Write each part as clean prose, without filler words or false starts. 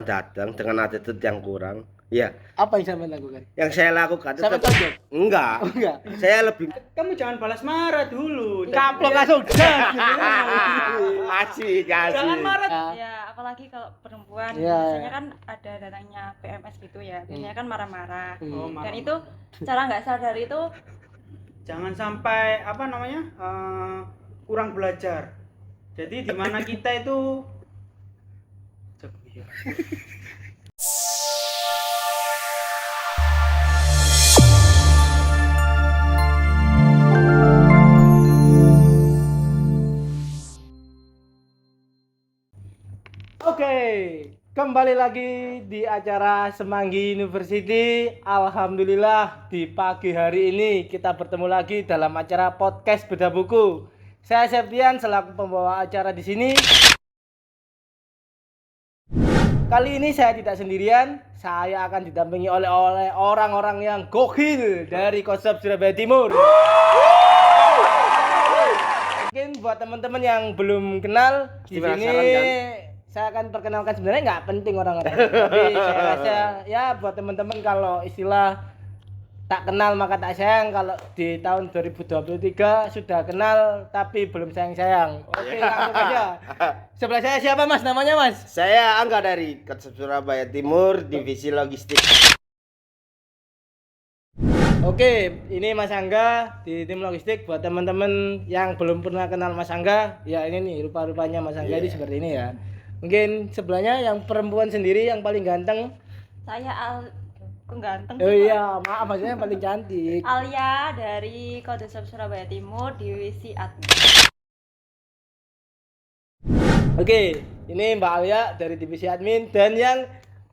datang dengan attitude yang kurang. Ya, Apa yang sampean lakukan? yang saya lakukan Sampean tetap tonjok? enggak. Oh, enggak. Saya lebih Kamu jangan balas marah dulu. Kaplok langsung gas. asik, asik. Jangan marah. Ya, apalagi kalau perempuan Iya. biasanya kan ada datangnya PMS gitu ya. Biasanya kan marah-marah. Oh, Dan marah. itu cara nggak sadar itu Jangan sampai kurang belajar. Jadi di mana kita itu Oke, kembali lagi di acara Semanggi University. Alhamdulillah di pagi hari ini kita bertemu lagi dalam acara podcast Beda Buku. Saya Septian selaku pembawa acara di sini. Kali ini saya tidak sendirian, saya akan didampingi oleh orang-orang yang gokil dari Konsep Surabaya Timur. Mungkin buat teman-teman yang belum kenal di sini, saya akan perkenalkan, sebenarnya nggak penting orang-orang. Tapi saya rasa ya buat teman-teman kalau istilah tak kenal maka tak sayang, kalau di tahun 2023 sudah kenal tapi belum sayang-sayang. Oke, langsung aja. Sebelah saya siapa Mas? Namanya Mas? Saya Angga dari Konsep Surabaya Timur, Divisi Logistik. Oke, ini Mas Angga di tim logistik. Buat teman-teman yang belum pernah kenal Mas Angga, ya ini nih rupa-rupanya Mas Angga ini seperti ini ya. Mungkin sebelahnya yang perempuan sendiri yang paling ganteng. saya kok ganteng Oh sih, Pak? iya, maaf maksudnya yang paling cantik. Alia dari Konsep Surabaya Timur Divisi Admin. Oke, ini Mbak Alia dari divisi admin dan yang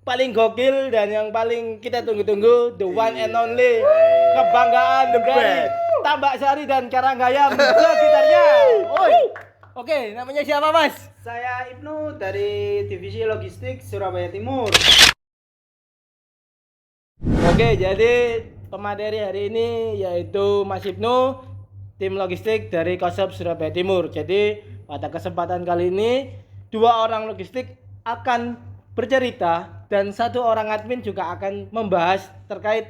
paling gokil dan yang paling kita tunggu-tunggu, the one and only, kebanggaan dari Tambak Sari dan Karanggayam sekitarnya. Oi. Oke, namanya siapa Mas? saya Ibnu dari Divisi Logistik Surabaya Timur. Oke, jadi pemateri hari ini yaitu Mas Ibnu, tim logistik dari Konsep Surabaya Timur. Jadi pada kesempatan kali ini dua orang logistik akan bercerita dan satu orang admin juga akan membahas terkait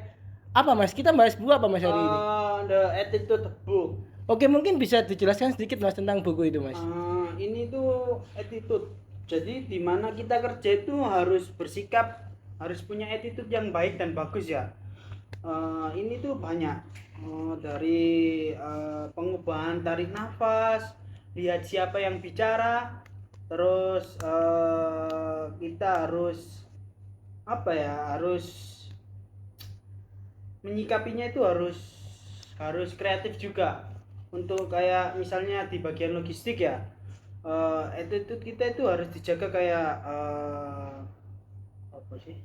apa Mas? Kita bahas buku apa Mas hari ini? The Attitude Book. Oke, mungkin bisa dijelaskan sedikit Mas tentang buku itu Mas. Ini tuh attitude. Jadi di mana kita kerja itu harus bersikap, harus punya attitude yang baik dan bagus ya. Ini tuh banyak dari pengubahan tarik nafas, lihat siapa yang bicara, terus kita harus harus menyikapinya itu harus kreatif juga. Untuk kayak misalnya di bagian logistik ya, attitude kita itu harus dijaga kayak apa sih?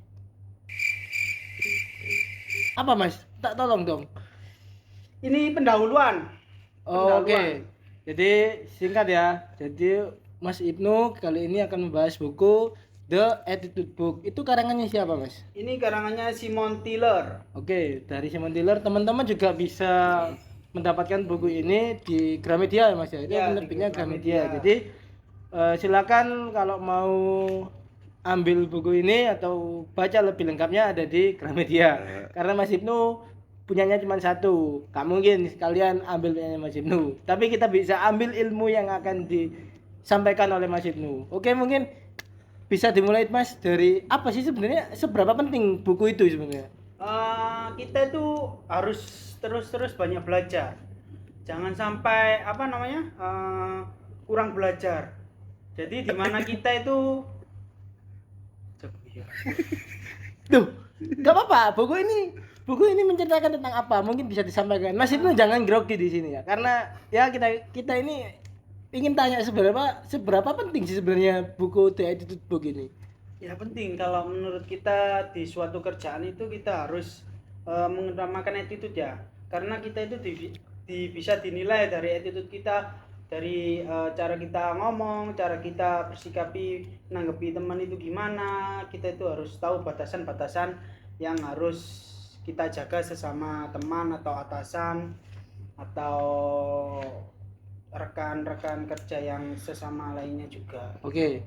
Apa Mas? Tak tolong dong. Ini pendahuluan. Oh, oke. Jadi singkat ya. Jadi Mas Ibnu kali ini akan membahas buku The Attitude Book. Itu karangannya siapa Mas? Ini karangannya Simon Tiller. Oke, dari Simon Tiller. Teman-teman juga bisa mendapatkan buku ini di Gramedia ya Mas ya. Itu Ya, penerbitnya di Gramedia. Gramedia. Jadi silakan kalau mau ambil buku ini atau baca lebih lengkapnya ada di Gramedia. Karena Mas Ibnu punyanya cuma satu. Gak mungkin sekalian ambil punyanya Mas Ibnu. Tapi kita bisa ambil ilmu yang akan disampaikan oleh Mas Ibnu. Oke, mungkin bisa dimulai Mas dari apa sih sebenarnya, seberapa penting buku itu sebenarnya? Kita itu harus terus banyak belajar. Jangan sampai kurang belajar. Jadi di mana kita itu Tuh, gak apa-apa. Buku ini menceritakan tentang apa? Mungkin bisa disampaikan. Mas Ibnu jangan grogi di sini ya. Karena ya kita ini ingin tanya seberapa penting sih sebenarnya buku The Attitude Book ini? ya penting. Kalau menurut kita di suatu kerjaan itu kita harus mengutamakan attitude ya. Karena kita itu bisa dinilai dari attitude kita, dari cara kita ngomong, cara kita bersikapi, nanggepi teman itu gimana. Kita itu harus tahu batasan-batasan yang harus kita jaga sesama teman atau atasan atau rekan-rekan kerja yang sesama lainnya juga. Oke.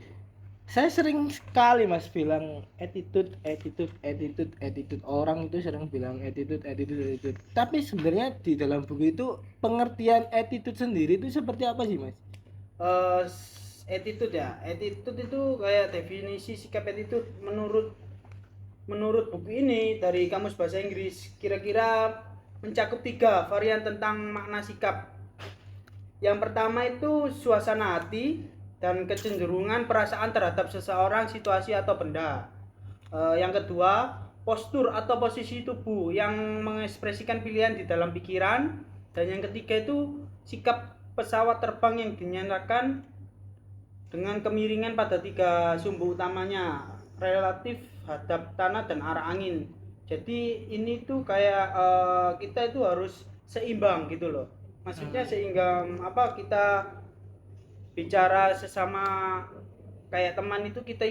Saya sering sekali Mas bilang attitude. Orang itu sering bilang attitude. Tapi sebenarnya di dalam buku itu pengertian attitude sendiri itu seperti apa sih Mas? Attitude ya, attitude itu kayak definisi sikap attitude menurut buku ini dari Kamus Bahasa Inggris kira-kira mencakup 3 varian tentang makna sikap. Yang pertama itu suasana hati dan kecenderungan perasaan terhadap seseorang, situasi atau benda. Yang kedua, postur atau posisi tubuh yang mengekspresikan pilihan di dalam pikiran. Dan yang ketiga itu sikap pesawat terbang yang dinyatakan dengan kemiringan pada 3 sumbu utamanya, relatif, hadap tanah, dan arah angin. Jadi ini tuh kayak kita itu harus seimbang gitu loh. Maksudnya seimbang apa, kita bicara sesama kayak teman itu kita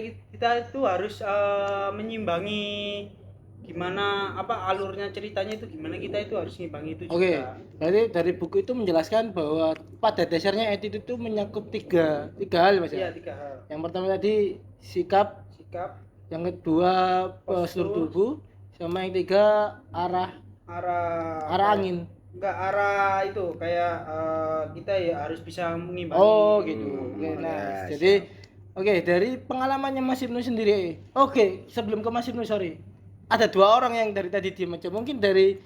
itu harus menyimbangi gimana apa alurnya ceritanya itu, gimana kita itu harus ngimbangi itu juga. Oke, berarti dari buku itu menjelaskan bahwa pada dasarnya attitude itu mencakup tiga hal Mas Iya, ya. 3 hal. Yang pertama tadi sikap, Sikap, yang kedua postur tubuh, sama yang ketiga arah angin. enggak, arah itu kayak kita ya harus bisa mengimbangi. Oh gitu. Oke, nah jadi oke, dari pengalamannya Mas Ibnu sendiri. Oke, sebelum ke Mas Ibnu, sorry. Ada 2 orang yang dari tadi diem aja. Mungkin dari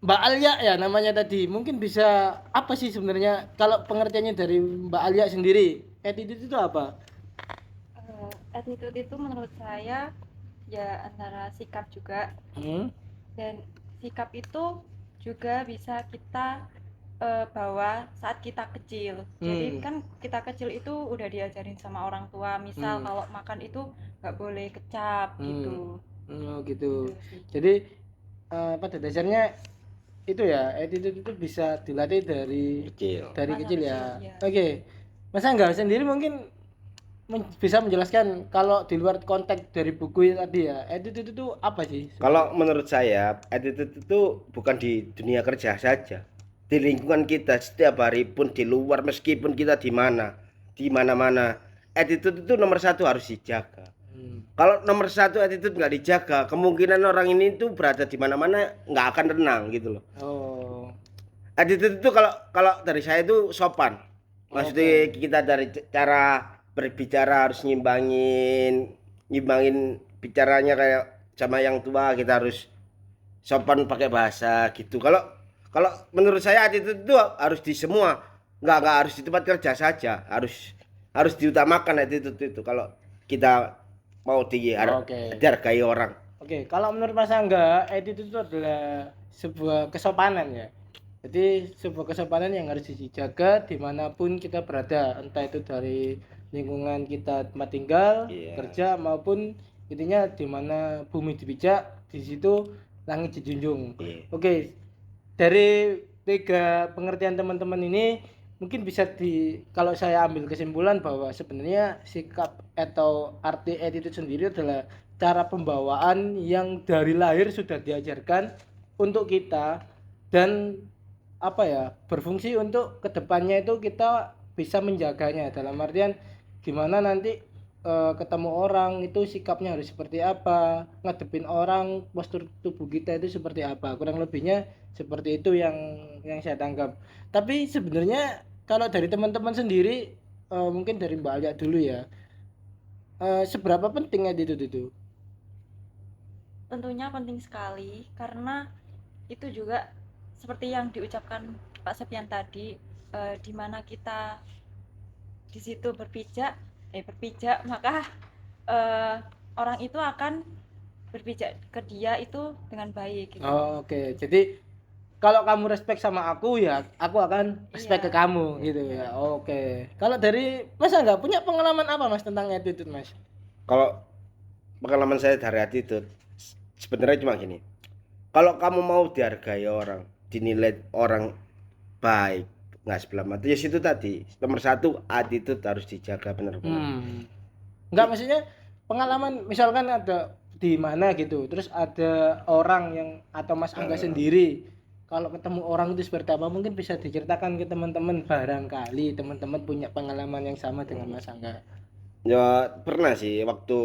Mbak Alia ya namanya tadi. Mungkin bisa apa sih sebenarnya kalau pengertiannya dari Mbak Alia sendiri? Attitude itu apa? Attitude itu menurut saya ya antara sikap juga, dan sikap itu juga bisa kita bawa saat kita kecil. Jadi kan kita kecil itu udah diajarin sama orang tua, misal kalau makan itu nggak boleh kecap gitu. Oh gitu. Gitu sih. Jadi pada dasarnya itu ya attitude itu bisa dilatih dari Kecil. dari Masa kecil ya. kecil, ya. Oke. Mas Angga sendiri mungkin bisa menjelaskan kalau di luar konteks dari buku tadi ya, attitude itu apa sih? Kalau menurut saya, attitude itu bukan di dunia kerja saja. Di lingkungan kita setiap hari pun, di luar, meskipun kita di mana-mana, attitude itu nomor 1 harus dijaga. Kalau nomor 1 attitude nggak dijaga, kemungkinan orang ini itu berada di mana-mana nggak akan tenang gitu loh. Oh. Attitude itu kalau dari saya itu sopan. Maksudnya kita dari cara berbicara harus nyimbangin bicaranya kayak sama yang tua, kita harus sopan pakai bahasa gitu. Kalau menurut saya attitude itu harus di semua, nggak harus di tempat kerja saja, harus diutamakan attitude itu kalau kita mau dihargai orang. Oke, kalau menurut Mas Angga, attitude itu adalah sebuah kesopanan ya. Jadi sebuah kesopanan yang harus dijaga dimanapun kita berada, entah itu dari lingkungan kita tempat tinggal, kerja, maupun intinya di mana bumi dipijak, di situ langit dijunjung. Oke, dari 3 pengertian teman-teman ini mungkin bisa kalau saya ambil kesimpulan bahwa sebenarnya sikap atau arti attitude sendiri adalah cara pembawaan yang dari lahir sudah diajarkan untuk kita, dan apa ya, berfungsi untuk kedepannya itu kita bisa menjaganya, dalam artian gimana nanti ketemu orang itu sikapnya harus seperti apa, ngadepin orang, postur tubuh kita itu seperti apa, kurang lebihnya seperti itu yang saya tangkap. Tapi sebenarnya kalau dari teman-teman sendiri, mungkin dari Mbak Alia dulu ya, seberapa penting attitude itu? Tentunya penting sekali karena itu juga seperti yang diucapkan Pak Septian tadi, di mana kita di situ berpijak maka orang itu akan berpijak ke dia itu dengan baik gitu. Oke. Jadi kalau kamu respect sama aku ya aku akan respect ke kamu gitu ya. Oke. Kalau dari Mas nggak punya pengalaman apa Mas tentang attitude Mas? Kalau pengalaman saya dari attitude sebenarnya cuma gini. Kalau kamu mau dihargai orang, dinilai orang baik, nggak sebelah mata, ya situ tadi nomor 1 attitude harus dijaga benar-benar. Enggak, maksudnya pengalaman misalkan ada di mana gitu, terus ada orang yang atau Mas Angga sendiri kalau ketemu orang itu seperti apa, mungkin bisa diceritakan ke teman-teman, barangkali teman-teman punya pengalaman yang sama dengan Mas Angga. Ya pernah sih waktu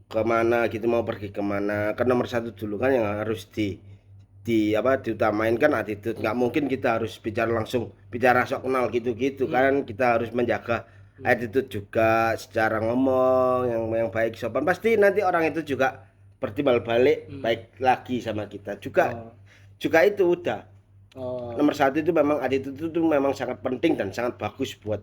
kemana gitu mau pergi kemana kan nomor satu dulu kan yang harus di apa diutamain kan attitude, nggak mungkin kita harus bicara langsung bicara sok kenal gitu-gitu kan, kita harus menjaga attitude juga secara ngomong yang baik sopan, pasti nanti orang itu juga bertimbal balik baik lagi sama kita juga. Juga itu udah Oh. nomor satu itu memang attitude itu memang sangat penting dan sangat bagus buat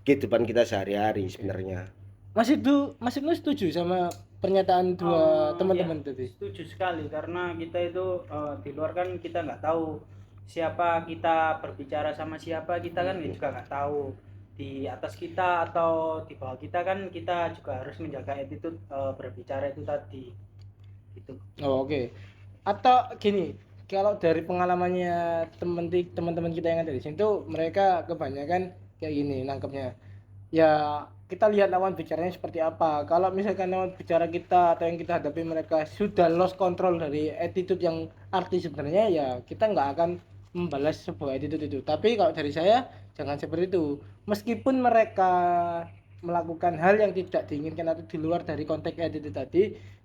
kehidupan kita sehari-hari sebenarnya. Mas Ibnu setuju sama pernyataan dua teman-teman Ya, tadi? setuju sekali karena kita itu di luar kan kita nggak tahu siapa kita berbicara sama siapa, kita kan juga nggak tahu di atas kita atau di bawah kita, kan kita juga harus menjaga attitude berbicara itu tadi gitu. Oh, oke. Atau gini, kalau dari pengalamannya teman-teman kita yang ada di sini tuh mereka kebanyakan kayak gini nangkepnya. Ya, kita lihat lawan bicaranya seperti apa. Kalau misalkan lawan bicara kita atau yang kita hadapi mereka sudah lost control dari attitude yang arti sebenarnya, ya kita nggak akan membalas sebuah attitude itu. Tapi kalau dari saya jangan seperti itu. Meskipun mereka melakukan hal yang tidak diinginkan atau di luar dari konteks attitude tadi,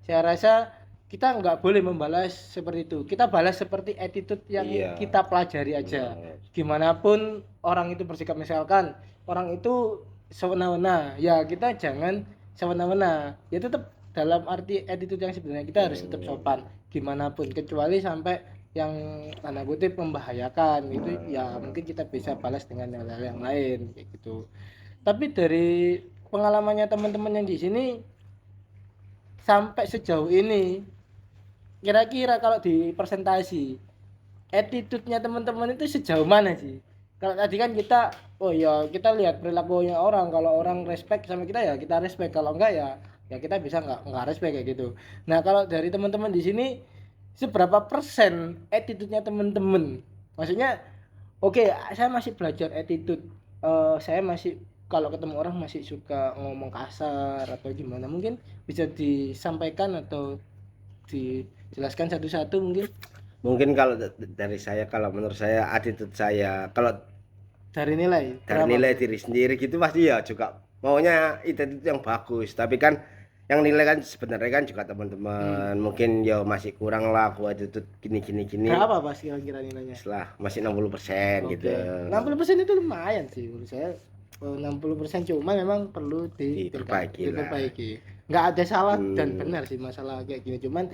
saya rasa kita nggak boleh membalas seperti itu. Kita balas seperti attitude yang Iya. kita pelajari aja. Gimana pun orang itu bersikap, misalkan orang itu sewenang-wenang, ya kita jangan sewenang-wenang. Ya tetap dalam arti attitude yang sebenarnya kita harus tetap sopan gimana pun, kecuali sampai yang tanda kutip membahayakan itu ya mungkin kita bisa balas dengan hal-hal yang lain kayak gitu. Tapi dari pengalamannya teman-teman yang di sini sampai sejauh ini, kira-kira kalau di presentasi attitude-nya teman-teman itu sejauh mana sih? Kalau tadi kan kita, oh ya kita lihat perilakunya orang, kalau orang respect sama kita ya kita respect, kalau enggak ya kita bisa enggak respect kayak gitu. Nah, kalau dari teman-teman di sini seberapa persen attitude-nya teman-teman? Maksudnya oke, saya masih belajar attitude. Saya masih kalau ketemu orang masih suka ngomong kasar atau gimana, mungkin bisa disampaikan atau dijelaskan satu-satu mungkin. Mungkin kalau dari saya, kalau menurut saya attitude saya kalau Dari nilai dari berapa? nilai diri sendiri gitu pasti ya juga maunya attitude yang bagus, tapi kan yang nilai kan sebenarnya kan juga teman-teman mungkin ya masih kurang lah aku attitude gini Berapa pas kira-kira nilainya? setelah masih 60% gitu. 60% itu lumayan sih menurut saya. 60% cuma memang perlu Diperbaiki lah. diperbaiki. Nggak ada salah dan benar sih masalah kayak gini. Cuman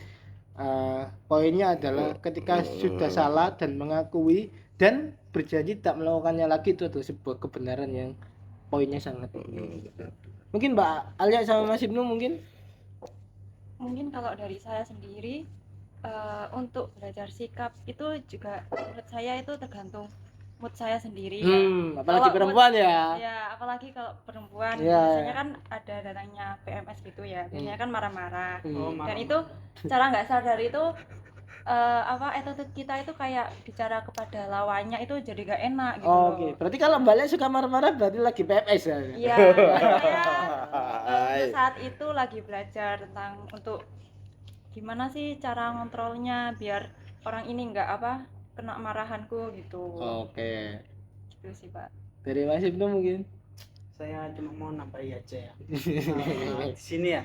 poinnya adalah ketika sudah salah dan mengakui dan berjanji tak melakukannya lagi, itu adalah sebuah kebenaran yang poinnya sangat tinggi. Mungkin Mbak Alia sama Mas Ibnu mungkin. Mungkin kalau dari saya sendiri, untuk belajar sikap itu juga menurut saya itu tergantung mood saya sendiri ya. Apalagi Kalau perempuan mood, ya. ya apalagi kalau perempuan Iya. biasanya kan ada datangnya PMS gitu ya, biasanya kan marah-marah. Oh, Dan marah. itu cara nggak sadar itu attitude kita itu kayak bicara kepada lawannya itu jadi gak enak gitu loh. Oke, berarti kalau Mbak Alia suka marah-marah berarti lagi PMS ya. Iya, saya untuk saat itu lagi belajar tentang untuk gimana sih cara ngontrolnya biar orang ini nggak kena marahanku gitu. Oke. Gitu sih, Pak. Dari Mas Ibnu mungkin. Saya cuma mau nambahin aja ya. Di sini ya,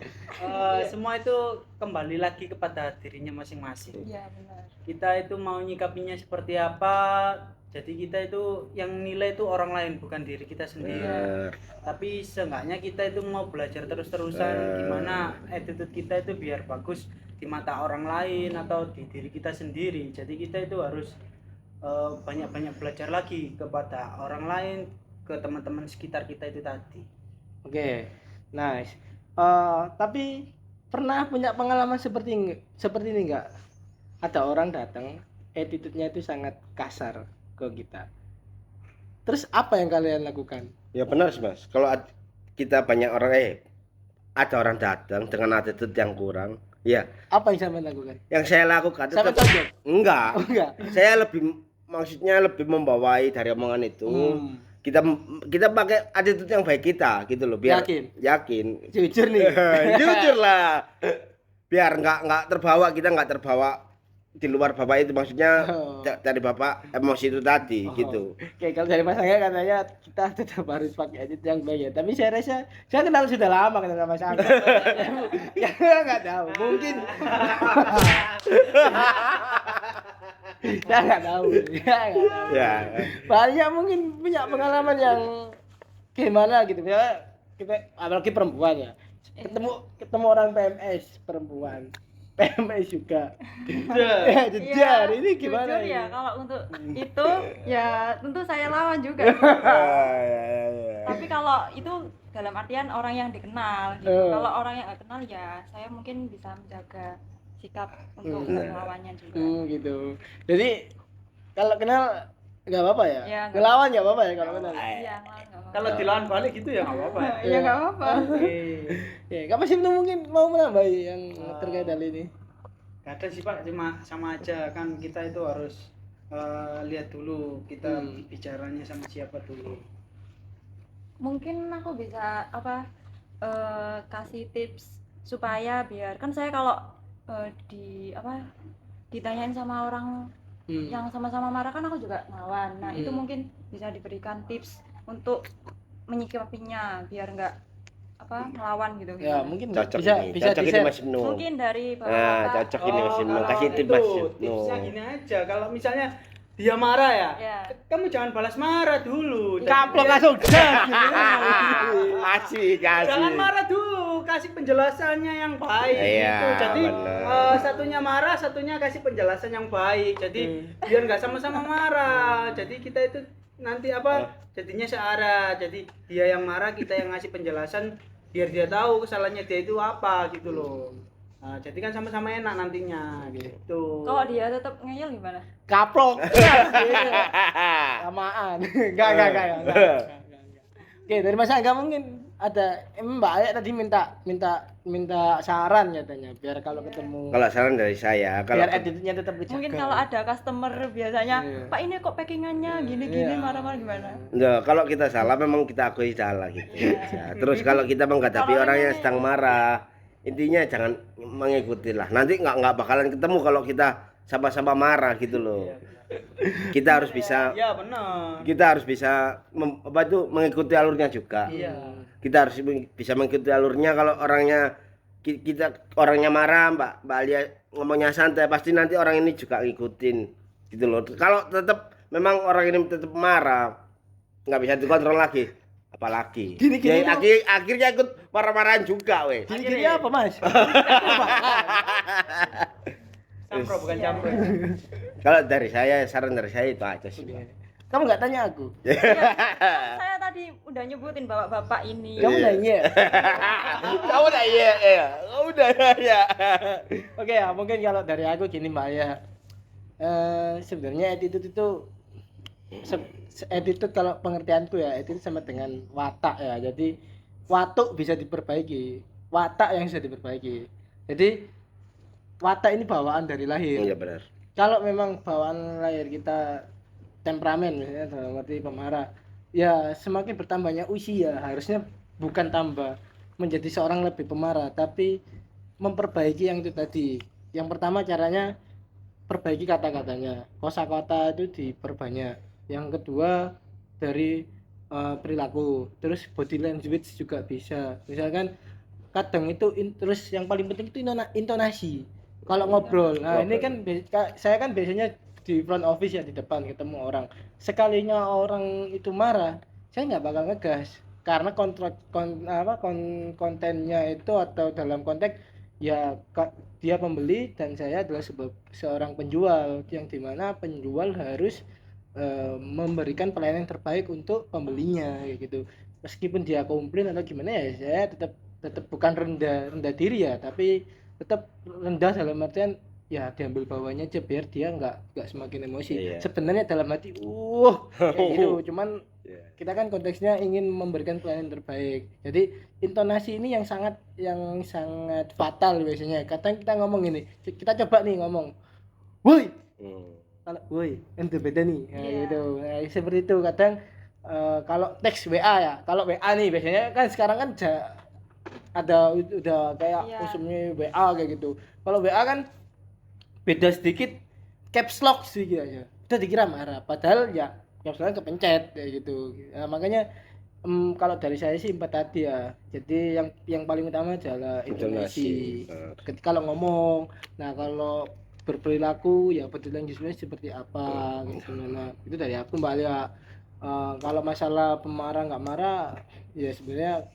semua itu kembali lagi kepada dirinya masing-masing. Iya, benar. Kita itu mau nyikapinya seperti apa, jadi kita itu yang nilai itu orang lain, bukan diri kita sendiri. Bener. Tapi seenggaknya kita itu mau belajar terus-terusan gimana attitude kita itu biar bagus di mata orang lain atau di diri kita sendiri. Jadi kita itu harus banyak-banyak belajar lagi kepada orang lain, ke teman-teman sekitar kita itu tadi. Oke. Nice. Tapi pernah punya pengalaman seperti ini enggak? Ada orang datang, attitude-nya itu sangat kasar ke kita. Terus apa yang kalian lakukan? Ya benar sih Mas, kalau kita banyak orang ada orang datang dengan attitude yang kurang, ya Apa yang sampean lakukan? yang saya lakukan Sampai tetap tonjok? enggak, Oh, enggak. saya maksudnya lebih membawai dari omongan itu. Kita pakai attitude yang baik kita gitu loh, biar yakin. Jujur nih. Jujur lah, biar nggak terbawa, kita nggak terbawa di luar bapak itu maksudnya Oh. dari bapak emosi itu tadi gitu. Oke, kalau dari Mas Angga katanya kita tetap harus pakai edit yang baik ya. Tapi saya rasa saya kenal sudah lama kenal Mas Angga. Ya nggak tahu, mungkin saya nggak tahu. Ya nggak tahu. Ya. Banyak mungkin punya pengalaman yang gimana gitu ya. Kita apalagi perempuan ya. Ketemu orang PMS perempuan. PMS juga. Udah. Jejar ini gimana jujur ini? ya kalau untuk itu ya tentu saya lawan juga. Tapi kalau itu dalam artian orang yang dikenal gitu. Kalau orang yang nggak kenal ya saya mungkin bisa menjaga sikap untuk melawannya juga. Gitu. Jadi kalau kenal nggak apa-apa ya? Ya, nggak Ngelawan nggak apa-apa ya kalau kenal? Iya, ngelawan nggak apa-apa. Kalau dilawan balik gitu ya nggak apa-apa. Iya nggak apa-apa. Oke. Ya, Kak Masim tuh mungkin mau menambahi yang terkait hal ini. Gak ada sih Pak, cuma sama aja kan kita itu harus lihat dulu kita bicaranya sama siapa dulu. Mungkin aku bisa kasih tips supaya biar kan saya kalau ditanyain sama orang yang sama-sama marah kan aku juga ngelawan. Nah, itu mungkin bisa diberikan tips untuk menyikapinya biar nggak melawan gitu. Ya, gimana? mungkin Cocok bisa ini. bisa Cocok ini di-share. Mas Ibnu. Mungkin dari Nah, Bapak. cocok ini Mas Ibnu. kalau Kasih tip itu Mas Ibnu. tipsnya gini aja, kalau misalnya dia marah ya, Ya. kamu jangan balas marah dulu. Kaplok Dia- langsung gas. Kasih. Jangan marah dulu, kasih penjelasannya yang baik Iya, gitu. Jadi bener. satunya marah, satunya kasih penjelasan yang baik. Jadi biar nggak sama-sama marah. Jadi kita itu nanti jadinya searah. Jadi dia yang marah, kita yang ngasih penjelasan biar dia tahu kesalahannya dia itu apa gitu loh. Nah, jadi kan sama-sama enak nantinya gitu. Kalau dia tetap ngeyel gimana? Kaplok. Samaan. Enggak. Oke, dari Mas Angga mungkin ada Mbak Ayat tadi minta saran katanya biar kalau ketemu Kalau saran dari saya, kalau biar attitude-nya tetap dijaga. Mungkin kalau ada customer biasanya, Pak ini kok packingannya gini-gini marah-marah gimana? Nah, kalau kita salah memang kita akui salah gitu. Ya, terus kalau kita menghadapi Kalau orang yang ini- sedang marah, intinya jangan mengikuti lah. Nanti nggak bakalan ketemu kalau kita sama-sama marah gitu loh. Kita harus bisa Iya benar. mengikuti alurnya juga. Iya. Kita harus bisa mengikuti alurnya. Kalau kita orangnya marah, Mbak Alia ngomongnya santai, pasti nanti orang ini juga ngikutin gitu loh. Kalau tetap memang orang ini tetap marah, nggak bisa dikontrol lagi, apalagi Gini-gini ya, akhirnya ikut marah-marahan juga weh. Gini-gini apa, Mas? Campro bukan campro. Kalau dari saya, saran dari saya itu aja sih, Pak. Kamu nggak tanya aku? Saya tadi udah nyebutin bapak-bapak ini. Kamu nanya. Kamu udah iya. Udah ya. Oke ya, mungkin kalau dari aku gini Mbak ya. Sebenarnya attitude itu attitude kalau pengertianku ya, attitude sama dengan watak ya. Jadi watuk bisa diperbaiki, watak yang bisa diperbaiki. Jadi watak ini bawaan dari lahir. Iya benar. Kalau memang bawaan lahir kita temperamen misalnya dalam arti pemarah, ya semakin bertambahnya usia harusnya bukan tambah menjadi seorang lebih pemarah, tapi memperbaiki yang itu tadi. Yang pertama caranya perbaiki kata-katanya, kosakata itu diperbanyak. Yang kedua dari perilaku, terus body language juga bisa. Misalkan kadang itu terus yang paling penting itu intonasi. Kalau ngobrol, nah ini kan saya kan biasanya di front office ya, di depan ketemu orang. Sekalinya orang itu marah, saya nggak bakal ngegas karena kontennya itu atau dalam konteks ya dia pembeli dan saya adalah seorang penjual, yang dimana penjual harus memberikan pelayanan terbaik untuk pembelinya kayak gitu. Meskipun dia komplain atau gimana ya, saya tetap bukan rendah diri ya, tapi tetap rendah dalam artian ya diambil bawahnya aja biar dia nggak semakin emosi. Iya. Sebenarnya dalam hati kayak gitu, cuman kita kan konteksnya ingin memberikan pelayanan terbaik. Jadi intonasi ini yang sangat fatal biasanya. Kadang kita ngomong ini, kita coba nih ngomong, woi, kalau woi ente beda nih, gitu. Nah, seperti itu. Kadang kalau teks WA ya, kalau WA nih biasanya kan sekarang kan udah kayak usumnya WA kayak gitu. Kalau WA kan beda sedikit caps lock sih aja. Udah dikira marah, padahal ya caps lock kepencet kayak gitu. Nah, makanya kalau dari saya sih empatati ya. Jadi yang paling utama adalah intonasi. Kalau ngomong, nah kalau berperilaku ya perilakunya seperti apa gitu. Nah, itu dari aku Mbak Alia. Kalau masalah pemarah nggak marah ya sebenarnya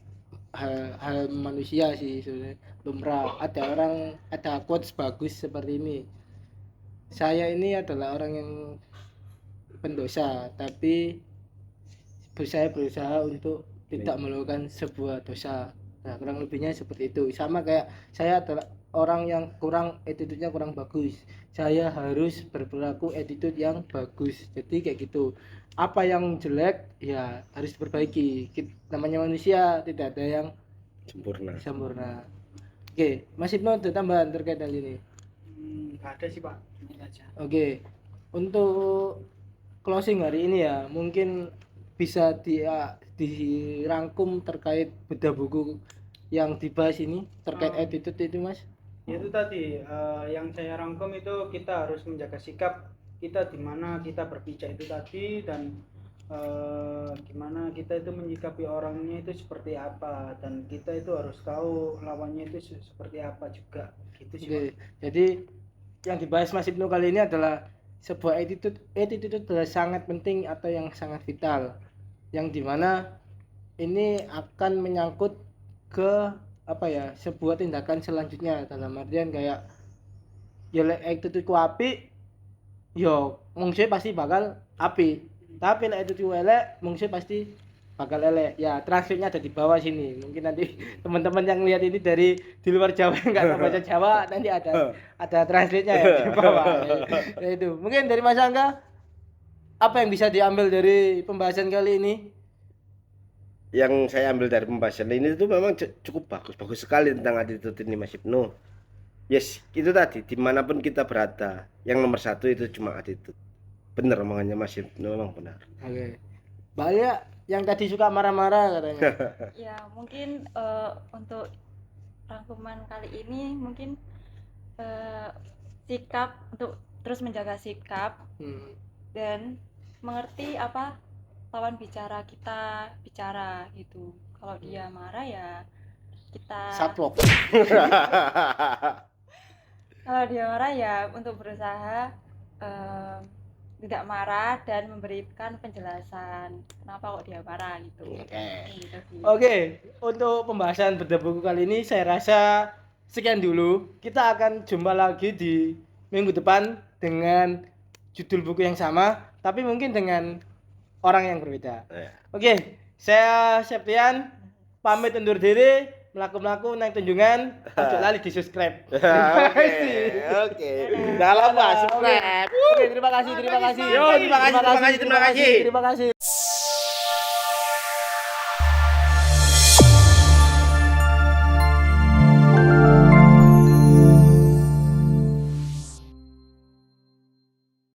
hal manusia sih sebenarnya, lumrah. Ada quotes bagus seperti ini, saya ini adalah orang yang pendosa tapi saya berusaha untuk tidak melakukan sebuah dosa. Nah, kurang lebihnya seperti itu. Sama kayak saya adalah orang yang attitude-nya kurang bagus, saya harus berperilaku attitude yang bagus. Jadi kayak gitu, apa yang jelek ya harus diperbaiki. Namanya manusia, tidak ada yang sempurna. Oke, Mas Ibnu ada tambahan terkait hal ini? Nggak ada sih Pak, ini aja. Oke, untuk closing hari ini ya mungkin bisa dirangkum terkait bedah buku yang dibahas ini terkait attitude itu Mas. Itu tadi yang saya rangkum itu kita harus menjaga sikap kita di mana kita berpijak itu tadi, dan gimana kita itu menyikapi orangnya itu seperti apa, dan kita itu harus tahu lawannya itu seperti apa juga gitu sih. Oke, jadi yang dibahas Mas Ibnu kali ini adalah sebuah attitude adalah sangat penting atau yang sangat vital, yang dimana ini akan menyangkut ke apa ya, sebuah tindakan selanjutnya, dalam artian kayak ya attitude ku api yo mungkin pasti bakal api, tapi lek attitude elek mungkin pasti bakal elek. Ya transkripnya ada di bawah sini, mungkin nanti teman-teman yang lihat ini dari di luar Jawa nggak tahu baca Jawa, nanti ada transkripnya ya di bawah. Ya, itu mungkin dari Mas Angga, apa yang bisa diambil dari pembahasan kali ini? Yang saya ambil dari pembahasan ini itu memang cukup bagus sekali tentang attitude ini Mas Ibnu. Yes, itu tadi dimanapun kita berada, yang nomor satu itu cuma attitude. Bener omongannya Mas Ibnu, memang benar. Oke, Mbak yang tadi suka marah-marah katanya. Ya mungkin untuk rangkuman kali ini mungkin sikap, untuk terus menjaga sikap dan mengerti apa lawan bicara kita bicara gitu. Kalau dia marah ya kita Saplok. Kalau dia marah ya untuk berusaha tidak marah dan memberikan penjelasan kenapa kok dia marah gitu. Gitu sih. Oke, untuk pembahasan bedah buku kali ini saya rasa sekian dulu. Kita akan jumpa lagi di minggu depan dengan judul buku yang sama, tapi mungkin dengan orang yang berbeda. Oke, saya Septian pamit undur diri, melaku naik tunjungan, ojo lali di subscribe. Oke. Jangan lupa subscribe. Oke, terima kasih. Yo, terima kasih.